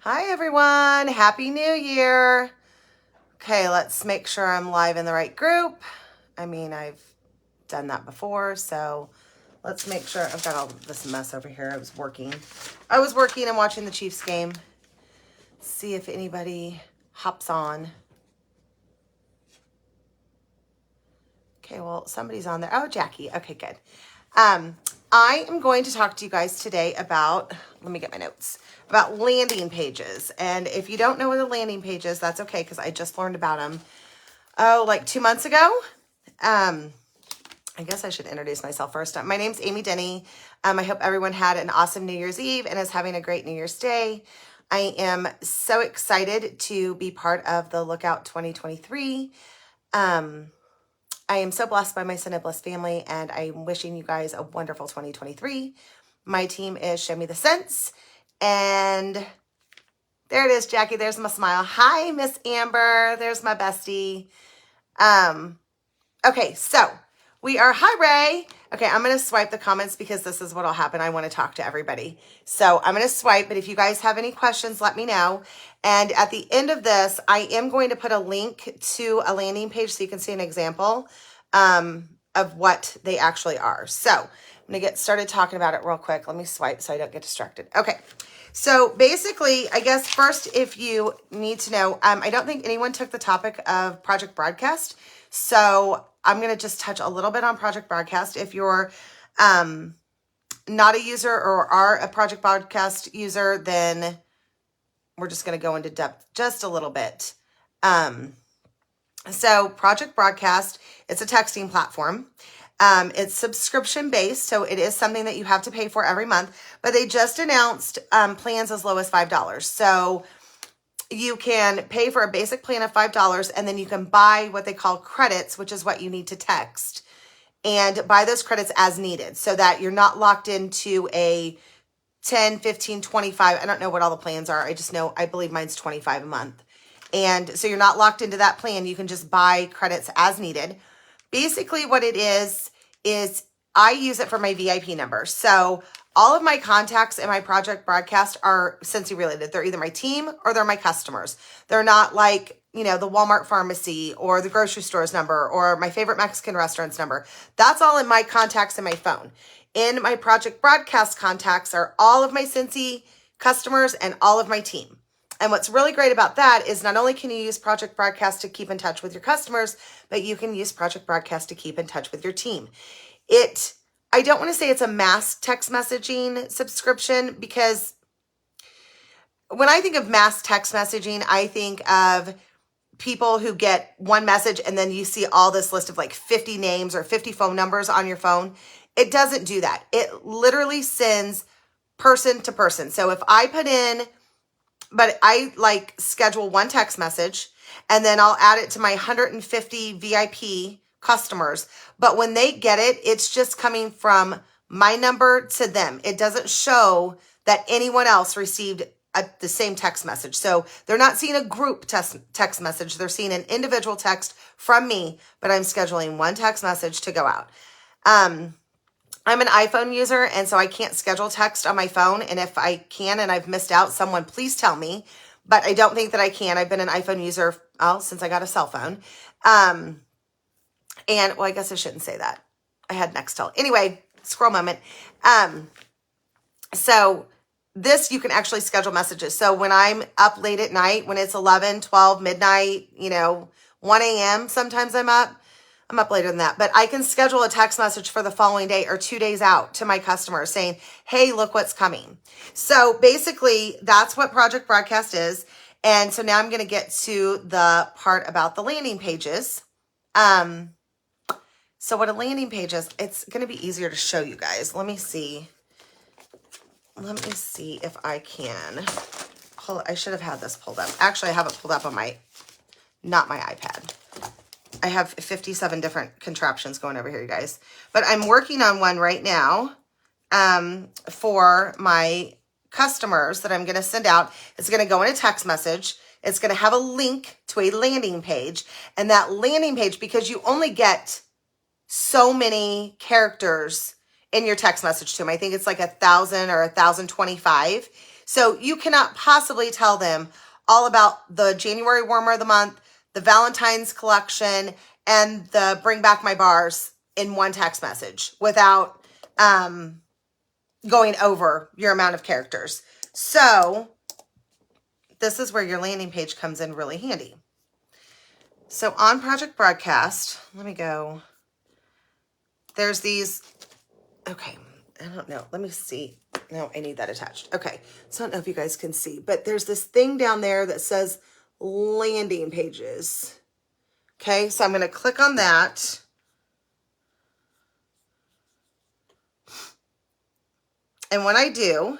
Hi everyone, Happy New Year. Okay, let's make sure I'm live in the right group. I mean, I've done that before, so let's make sure. I've got all this mess over here. I was working and watching the Chiefs game. See if anybody hops on. Okay, well, somebody's on there. Oh, Jackie. Okay, good. I am going to talk to you guys today about, let me get my notes, about landing pages. And if you don't know what a landing page is, that's okay, because I just learned about them, like 2 months ago. I guess I should introduce myself first. My name's Amy Denny. I hope everyone had an awesome New Year's Eve and is having a great New Year's Day. I am so excited to be part of the Lookout 2023. I am so blessed by my Sunday Bliss family, and I'm wishing you guys a wonderful 2023. My team is Show Me the Sense, and there it is, Jackie. There's my smile. Hi, Miss Amber. There's my bestie. Okay, so we are, hi, Ray. Okay, I'm going to swipe the comments because this is what'll happen. I want to talk to everybody. So I'm going to swipe, but if you guys have any questions, let me know. And at the end of this, I am going to put a link to a landing page so you can see an example of what they actually are. So I'm going to get started talking about it real quick. Let me swipe so I don't get distracted. Okay. So basically, I guess first, if you need to know, I don't think anyone took the topic of Project Broadcast. So I'm going to just touch a little bit on Project Broadcast. If you're not a user or are a Project Broadcast user, then we're just going to go into depth just a little bit. So Project Broadcast, it's a texting platform. It's subscription based, so it is something that you have to pay for every month, but they just announced plans as low as $5. So you can pay for a basic plan of $5, and then you can buy what they call credits, which is what you need to text, and buy those credits as needed so that you're not locked into a 10, 15, 25. I don't know what all the plans are. I just know, I believe mine's 25 a month. And so you're not locked into that plan. You can just buy credits as needed. Basically what it is I use it for my VIP number. So all of my contacts in my Project Broadcast are Scentsy related. They're either my team or they're my customers. They're not like, the Walmart pharmacy or the grocery store's number or my favorite Mexican restaurant's number. That's all in my contacts in my phone. In my Project Broadcast contacts are all of my Scentsy customers and all of my team. And what's really great about that is not only can you use Project Broadcast to keep in touch with your customers, but you can use Project Broadcast to keep in touch with your team. I don't want to say it's a mass text messaging subscription, because when I think of mass text messaging, I think of people who get one message and then you see all this list of like 50 names or 50 phone numbers on your phone. It doesn't do that. It literally sends person to person. So if I put in, but I like schedule one text message and then I'll add it to my 150 VIP customers. But when they get it, it's just coming from my number to them. It doesn't show that anyone else received the same text message. So they're not seeing a group text message. They're seeing an individual text from me, but I'm scheduling one text message to go out. I'm an iPhone user, and so I can't schedule text on my phone. And if I can and I've missed out, someone please tell me. But I don't think that I can. I've been an iPhone user since I got a cell phone. And, well, I guess I shouldn't say that. I had Nextel. Anyway, scroll moment. So this, you can actually schedule messages. So when I'm up late at night, when it's 11, 12, midnight, 1 a.m., sometimes I'm up later than that, but I can schedule a text message for the following day or 2 days out to my customers saying, hey, look what's coming. So basically that's what Project Broadcast is. And so now I'm going to get to the part about the landing pages. So what a landing page is, it's going to be easier to show you guys. Let me see if I can. I should have had this pulled up. Actually, I have it pulled up on not my iPad. I have 57 different contraptions going over here, you guys. But I'm working on one right now for my customers that I'm going to send out. It's going to go in a text message. It's going to have a link to a landing page. And that landing page, because you only get so many characters in your text message to them. I think it's like 1,000 or 1,025. So you cannot possibly tell them all about the January warmer of the month, the Valentine's collection, and the bring back my bars in one text message without going over your amount of characters. So this is where your landing page comes in really handy. So on Project Broadcast, let me go. There's these, okay, I don't know. Let me see. No, I need that attached. Okay, so I don't know if you guys can see, but there's this thing down there that says landing pages. Okay, so I'm going to click on that. And when I do,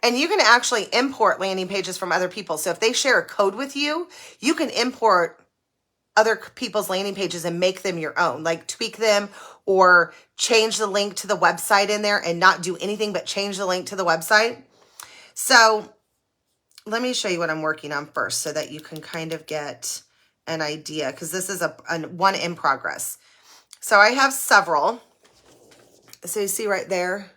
and you can actually import landing pages from other people. So if they share a code with you, you can import other people's landing pages and make them your own, like tweak them or change the link to the website in there and not do anything but change the link to the website. So let me show you what I'm working on first so that you can kind of get an idea, because this is a one in progress. So I have several. So you see right there,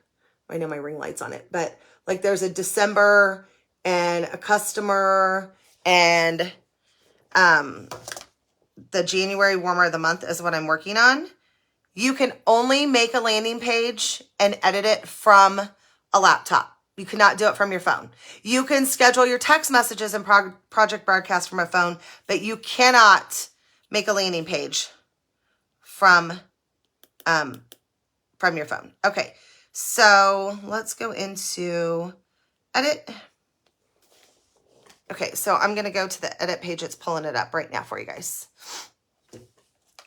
I know my ring light's on it, but like there's a December and a customer, and the January warmer of the month is what I'm working on. You can only make a landing page and edit it from a laptop. You cannot do it from your phone. You can schedule your text messages in Project Broadcast from a phone, but you cannot make a landing page from your phone. Okay, so let's go into edit. Okay, so I'm going to go to the edit page. It's pulling it up right now for you guys.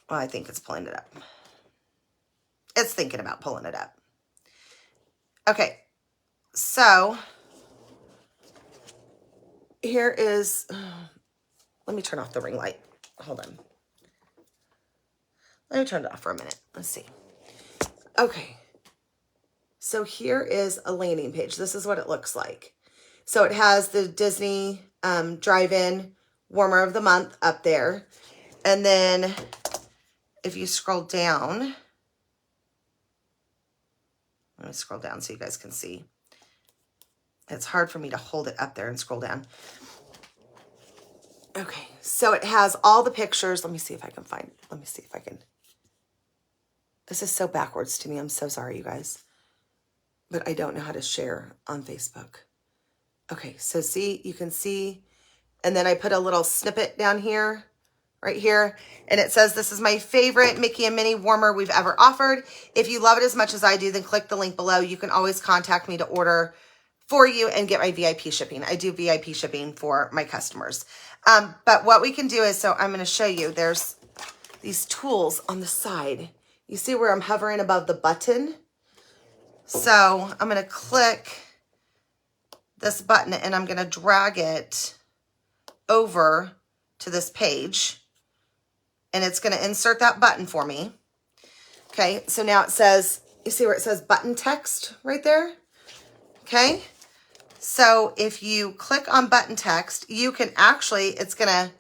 Well, I think it's pulling it up. It's thinking about pulling it up. Okay, so here is, let me turn off the ring light. Hold on. Let me turn it off for a minute. Let's see. Okay, so here is a landing page. This is what it looks like. So it has the Disney drive-in warmer of the month up there. And then if you scroll down, let me scroll down so you guys can see. It's hard for me to hold it up there and scroll down. Okay, so it has all the pictures. Let me see if I can find it. Let me see if I can. This is so backwards to me. I'm so sorry, you guys. But I don't know how to share on Facebook. Okay, so see, you can see. And then I put a little snippet down here, right here. And it says, this is my favorite Mickey and Minnie warmer we've ever offered. If you love it as much as I do, then click the link below. You can always contact me to order for you and get my VIP shipping. I do VIP shipping for my customers. But what we can do is, so I'm going to show you, there's these tools on the side. You see where I'm hovering above the button? So I'm going to click this button and I'm going to drag it over to this page, and it's going to insert that button for me. Okay, so now it says, you see where it says button text right there? Okay, so if you click on button text, you can actually, it's going to,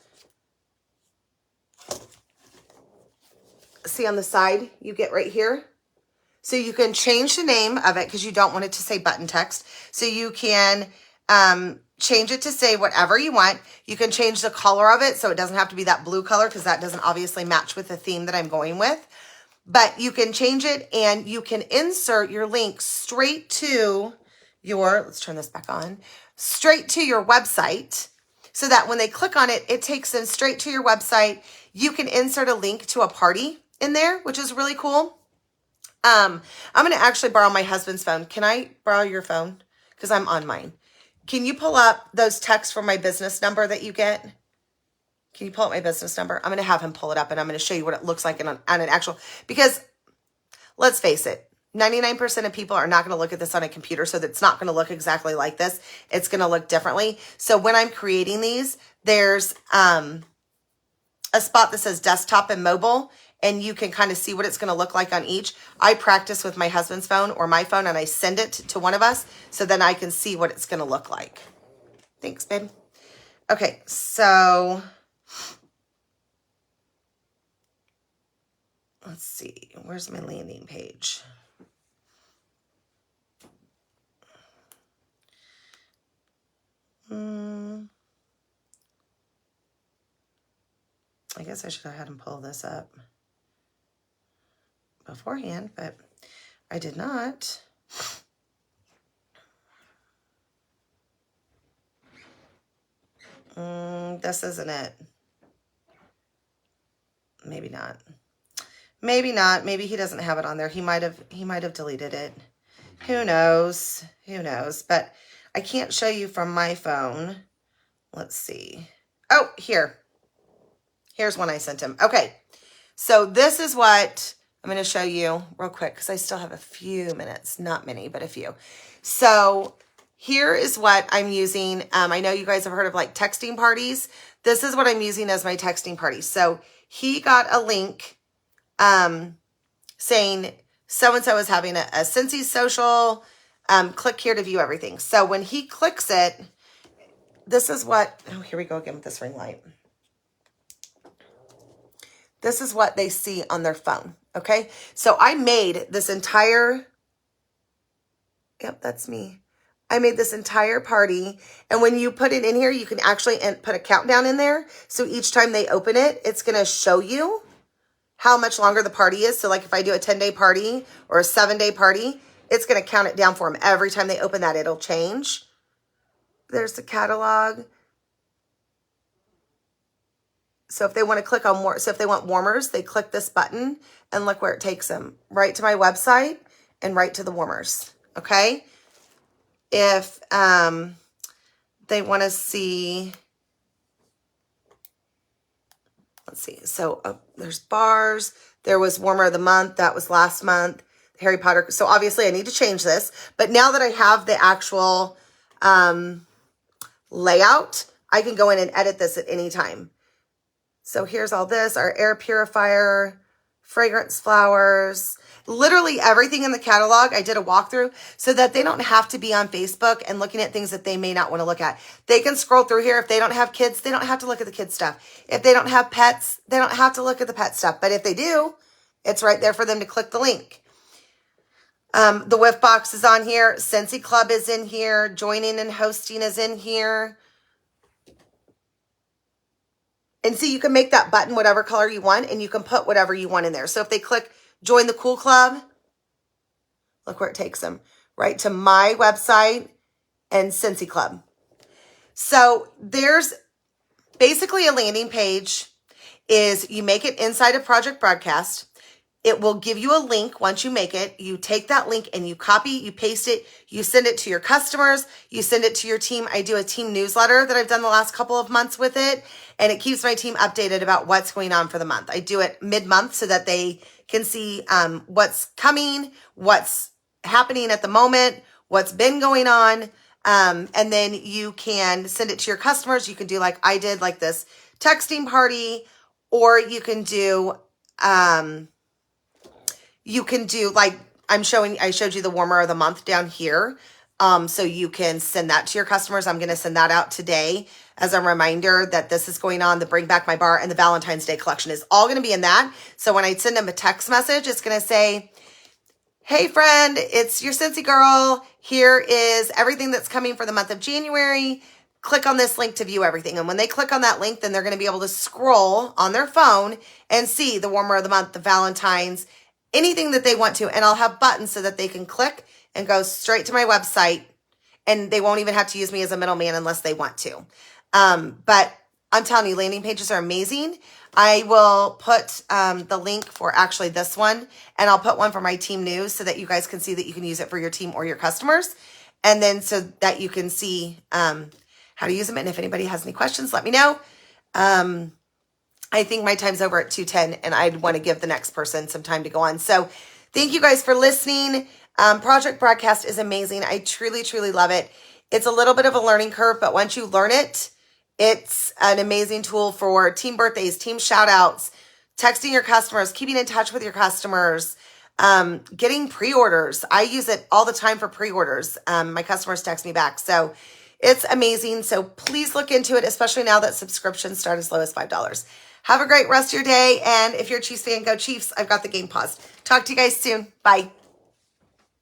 see on the side, you get right here. So you can change the name of it because you don't want it to say button text. So you can change it to say whatever you want. You can change the color of it so it doesn't have to be that blue color because that doesn't obviously match with the theme that I'm going with. But you can change it and you can insert your link straight to your, let's turn this back on, straight to your website so that when they click on it, it takes them straight to your website. You can insert a link to a party in there, which is really cool. I'm going to actually borrow my husband's phone. Can I borrow your phone? Because I'm on mine. Can you pull up those texts from my business number that you get? Can you pull up my business number? I'm going to have him pull it up and I'm going to show you what it looks like on an actual, because let's face it, 99% of people are not going to look at this on a computer, so that's not going to look exactly like this. It's going to look differently. So when I'm creating these, there's a spot that says desktop and mobile, and you can kind of see what it's going to look like on each. I practice with my husband's phone or my phone, and I send it to one of us so then I can see what it's going to look like. Thanks, babe. Okay, so let's see. Where's my landing page? guess I should have had him pull this up beforehand, but I did not. This isn't it. Maybe not. Maybe not. Maybe he doesn't have it on there. He might have deleted it. Who knows? Who knows? But I can't show you from my phone. Let's see. Oh, here. Here's one I sent him. Okay. So this is what I'm going to show you real quick because I still have a few minutes. Not many, but a few. So here is what I'm using. I know you guys have heard of like texting parties. This is what I'm using as my texting party. So he got a link saying so-and-so is having a Scentsy social. Click here to view everything. So when he clicks it, this is what, oh, here we go again with this ring light. This is what they see on their phone. Okay. So I made this entire, yep, that's me. I made this entire party. And when you put it in here, you can actually put a countdown in there. So each time they open it, it's going to show you how much longer the party is. So like if I do a 10-day party or a 7-day party, it's going to count it down for them. Every time they open that, it'll change. There's the catalog. So if they want to click on more, so if they want warmers, they click this button and look where it takes them. Right to my website and right to the warmers. Okay. If they want to see, let's see. So there's bars. There was warmer of the month. That was last month. Harry Potter. So obviously I need to change this. But now that I have the actual layout, I can go in and edit this at any time. So here's all this, our air purifier, fragrance flowers, literally everything in the catalog. I did a walkthrough so that they don't have to be on Facebook and looking at things that they may not want to look at. They can scroll through here. If they don't have kids, they don't have to look at the kids stuff. If they don't have pets, they don't have to look at the pet stuff. But if they do, it's right there for them to click the link. The Whiff Box is on here. Scentsy Club is in here. Joining and hosting is in here. And see, you can make that button whatever color you want, and you can put whatever you want in there. So if they click join the cool club, look where it takes them. Right to my website and Scentsy Club. So there's basically a landing page is you make it inside of Project Broadcast. It will give you a link once you make it. You take that link and you copy, you paste it, you send it to your customers, you send it to your team. I do a team newsletter that I've done the last couple of months with it, and it keeps my team updated about what's going on for the month. I do it mid-month so that they can see what's coming, what's happening at the moment, what's been going on, and then you can send it to your customers. You can do like I did, like this texting party, or you can do like I showed you the warmer of the month down here. So you can send that to your customers. I'm going to send that out today as a reminder that this is going on. The Bring Back My Bar and the Valentine's Day collection is all going to be in that. So when I send them a text message, it's going to say, hey friend, it's your Scentsy girl. Here is everything that's coming for the month of January. Click on this link to view everything. And when they click on that link, then they're going to be able to scroll on their phone and see the warmer of the month, the Valentine's, anything that they want to. And I'll have buttons so that they can click and go straight to my website, and they won't even have to use me as a middleman unless they want to. But I'm telling you, landing pages are amazing. I will put the link for actually this one, and I'll put one for my team news so that you guys can see that you can use it for your team or your customers. And then so that you can see how to use them. And if anybody has any questions, let me know. I think my time's over at 2:10, and I'd want to give the next person some time to go on. So thank you guys for listening. Project Broadcast is amazing. I truly, truly love it. It's a little bit of a learning curve, but once you learn it, it's an amazing tool for team birthdays, team shout outs, texting your customers, keeping in touch with your customers, getting pre-orders. I use it all the time for pre-orders. My customers text me back. So it's amazing. So please look into it, especially now that subscriptions start as low as $5. Have a great rest of your day. And if you're a Chiefs fan, go Chiefs. I've got the game paused. Talk to you guys soon. Bye.